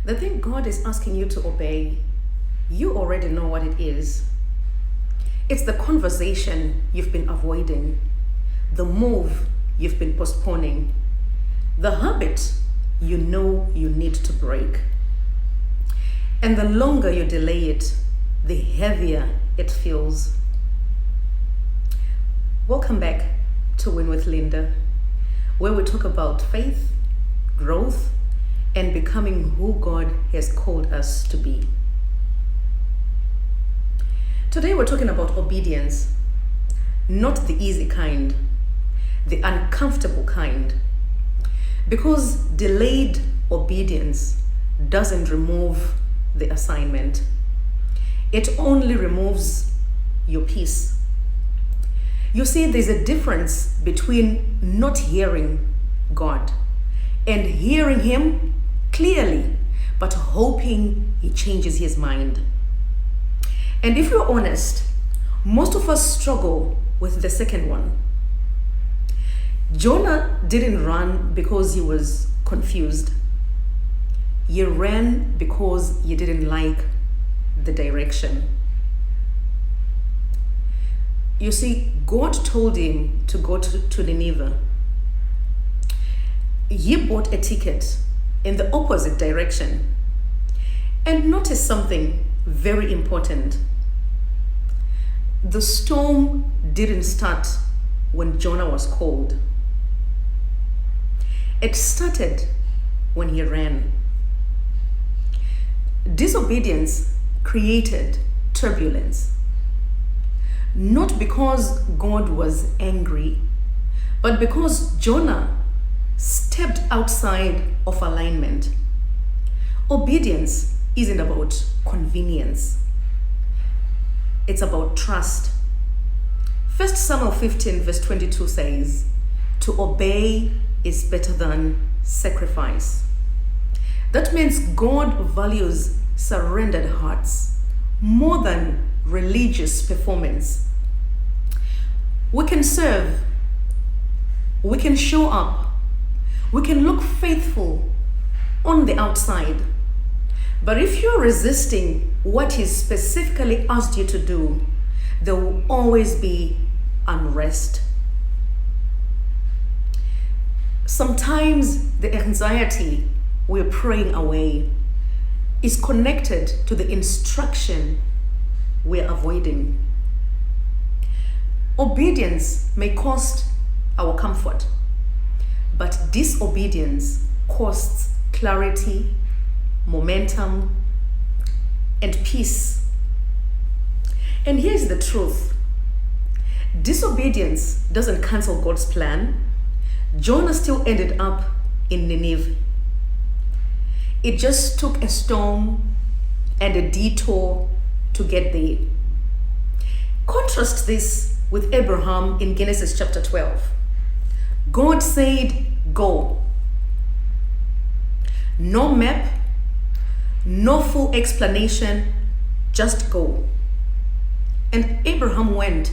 The thing God is asking you to obey, you already know what it is. It's the conversation you've been avoiding, the move you've been postponing, the habit you know you need to break. And the longer you delay it, the heavier it feels. Welcome back to Win with Linda, where we talk about faith, growth, and becoming who God has called us to be. Today we're talking about obedience, not the easy kind, the uncomfortable kind. Because delayed obedience doesn't remove the assignment. It only removes your peace. You see, there's a difference between not hearing God and hearing Him clearly, but hoping He changes His mind. And if you're honest, most of us struggle with the second one. Jonah didn't run because he was confused. He ran because he didn't like the direction. You see, God told him to go to Nineveh. He bought a ticket in the opposite direction. And notice something very important. The storm didn't start when Jonah was called. It started when he ran. Disobedience created turbulence. Not because God was angry, but because Jonah stepped outside of alignment. Obedience isn't about convenience. It's about trust. 1 Samuel 15 verse 22 says, "To obey is better than sacrifice." That means God values surrendered hearts more than religious performance. We can serve, we can show up, we can look faithful on the outside. But if you're resisting what He specifically asked you to do, there will always be unrest. Sometimes the anxiety we're praying away is connected to the instruction we're avoiding. Obedience may cost our comfort, but disobedience costs clarity, momentum, and peace. And here's the truth. Disobedience doesn't cancel God's plan. Jonah still ended up in Nineveh. It just took a storm and a detour to get there. Contrast this with Abraham in Genesis chapter 12. God said, "Go." No map, no full explanation, just go. And Abraham went.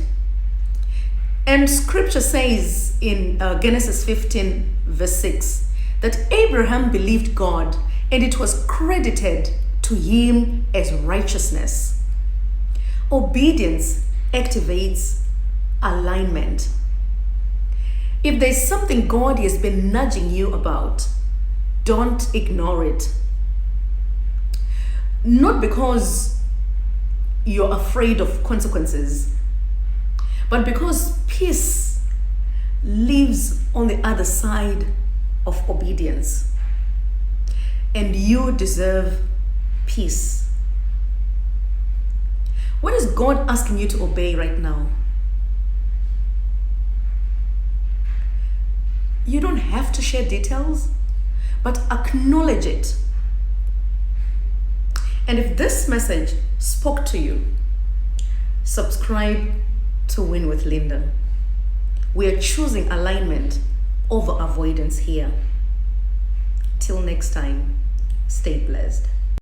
And scripture says in Genesis 15 verse 6 that Abraham believed God and it was credited to him as righteousness. Obedience activates alignment. If there's something God has been nudging you about, don't ignore it. Not because you're afraid of consequences, but because peace lives on the other side of obedience. And you deserve peace. What is God asking you to obey right now? You don't have to share details, but acknowledge it. And if this message spoke to you, subscribe to Win with Linda. We are choosing alignment over avoidance here. Till next time, stay blessed.